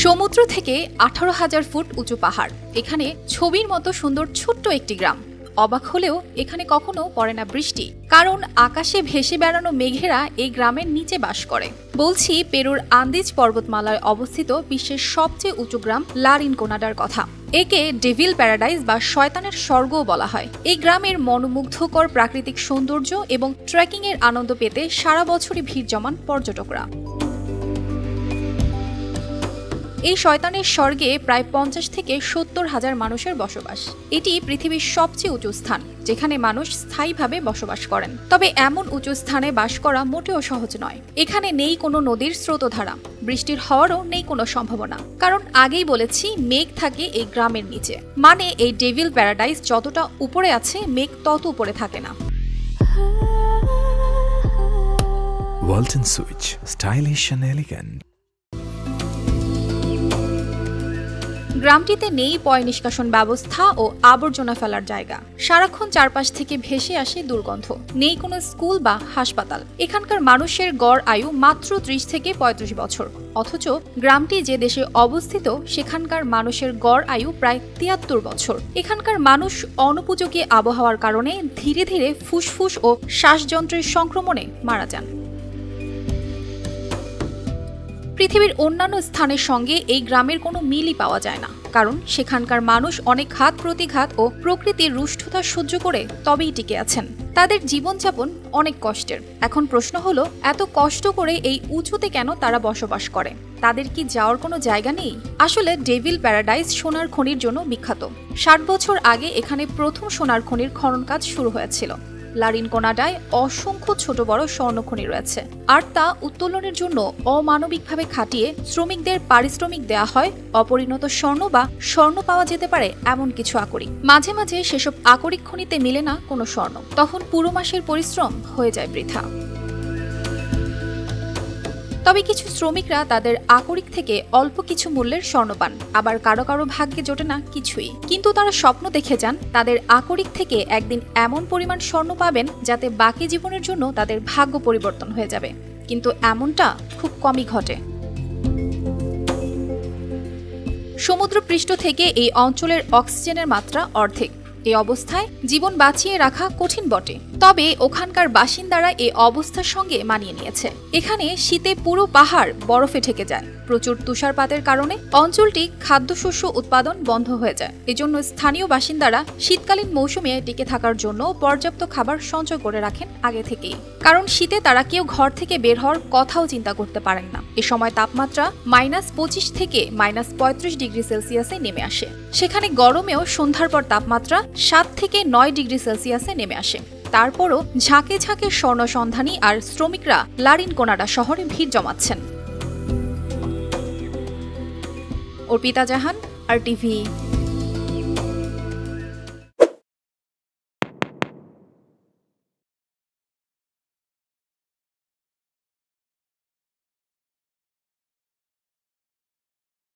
সমুদ্র থেকে 18,000 ফুট উঁচু পাহাড়, এখানে ছবির মতো সুন্দর ছোট্ট একটি গ্রাম। অবাক হলেও এখানে কখনো পড়ে না বৃষ্টি, কারণ আকাশে ভেসে বেড়ানো মেঘেরা এই গ্রামের নিচে বাস করে। বলছি পেরুর আন্দিজ পর্বতমালায় অবস্থিত বিশ্বের সবচেয়ে উঁচু গ্রাম লা রিনকোনাডার কথা। একে ডেভিল প্যারাডাইস বা শয়তানের স্বর্গও বলা হয়। এই গ্রামের মনোমুগ্ধকর প্রাকৃতিক সৌন্দর্য এবং ট্রেকিং এর আনন্দ পেতে সারা বছরই ভিড় জমান পর্যটকরা। এই শয়তানের স্বর্গে প্রায় 50 থেকে 70 হাজার মানুষের বসবাস। এটি পৃথিবীর সবচেয়ে উঁচু স্থান যেখানে মানুষ স্থায়ীভাবে বসবাস করেন। তবে এমন উঁচু স্থানে বাস করা মোটেও সহজ নয়। এখানে নেই কোনো নদীর স্রোতধারা, বৃষ্টির হওয়ারও নেই কোনো সম্ভাবনা, কারণ আগেই বলেছি মেঘ থাকে এই গ্রামের নিচে। মানে এই ডেভিল প্যারাডাইস যতটা উপরে আছে, মেঘ তত উপরে থাকে না। Walton Switch, stylish and elegant. গ্রামটিতে নেই পয় নিষ্কাশন ব্যবস্থা ও আবর্জনা ফেলার জায়গা। সারাক্ষণ চারপাশ থেকে ভেসে আসে দুর্গন্ধ। নেই কোনো স্কুল বা হাসপাতাল। এখানকার মানুষের গড় আয়ু মাত্র 30 থেকে 35 বছর। অথচ গ্রামটি যে দেশে অবস্থিত সেখানকার মানুষের গড় আয়ু প্রায় 73 বছর। এখানকার মানুষ অনুপযোগী আবহাওয়ার কারণে ধীরে ধীরে ফুসফুস ও শ্বাসযন্ত্রের সংক্রমণে মারা যান। পৃথিবীর অন্যান্য স্থানের সঙ্গে এই গ্রামের কোনো মিলই পাওয়া যায় না, কারণ সেখানকার মানুষ অনেক ঘাত প্রতিঘাত ও প্রকৃতির রুষ্টতা সহ্য করে তবেই টিকে আছেন। তাদের জীবনযাপন অনেক কষ্টের। এখন প্রশ্ন হলো, এত কষ্ট করে এই উঁচুতে কেন তারা বসবাস করে? তাদের কি যাওয়ার কোনো জায়গা নেই? আসলে ডেভিল প্যারাডাইস সোনার খনির জন্য বিখ্যাত। 60 বছর আগে এখানে প্রথম সোনার খনির খনন কাজ শুরু হয়েছিল। লা রিনকোনাডায় অসংখ্য ছোট বড় স্বর্ণখনি রয়েছে, আর তা উত্তোলনের জন্য অমানবিকভাবে খাটিয়ে শ্রমিকদের পারিশ্রমিক দেয়া হয় অপরিণত স্বর্ণ বা স্বর্ণ পাওয়া যেতে পারে এমন কিছু আকরিক। মাঝে মাঝে সেসব আকরিক খনিতে মিলে না কোনো স্বর্ণ, তখন পুরো মাসের পরিশ্রম হয়ে যায় বৃথা। তবে কিছু শ্রমিকরা তাদের আকরিক থেকে অল্প কিছু মূল্যের স্বর্ণ পান, আবার কারো কারো ভাগ্যে জোটে না কিছুই। কিন্তু তারা স্বপ্ন দেখে যান তাদের আকরিক থেকে একদিন এমন পরিমাণ স্বর্ণ পাবেন যাতে বাকি জীবনের জন্য তাদের ভাগ্য পরিবর্তন হয়ে যাবে। কিন্তু এমনটা খুব কমই ঘটে। সমুদ্রপৃষ্ঠ থেকে এই অঞ্চলের অক্সিজেনের মাত্রা অর্ধেক। এই অবস্থায় জীবন বাঁচিয়ে রাখা কঠিন বটে, তবে ওখানকার বাসিন্দারা এই অবস্থার সঙ্গে মানিয়ে নিয়েছে। এখানে শীতে পুরো পাহাড় বরফে ঢেকে যায়। প্রচুর তুষারপাতের কারণে অঞ্চলটি খাদ্যশস্য উৎপাদন বন্ধ হয়ে যায়। এজন্য স্থানীয় বাসিন্দারা শীতকালীন মৌসুমে টিকে থাকার জন্য পর্যাপ্ত খাবার সঞ্চয় করে রাখেন আগে থেকেই, কারণ শীতে তারা কেউ ঘর থেকে বের হওয়ার কথাও চিন্তা করতে পারেন না। এ সময় তাপমাত্রা -25 থেকে -35 ডিগ্রি সেলসিয়াসে নেমে আসে। সেখানে গরমেও সন্ধ্যার পর তাপমাত্রা 7 থেকে 9 ডিগ্রি সেলসিয়াসে নেমে আসে। তারপরও ঝাঁকে ঝাঁকে স্বর্ণ সন্ধানী আর শ্রমিকরা লা রিনকোনাডা শহরে ভিড় জমাচ্ছেন। অর্পিতা জাহান, RTV।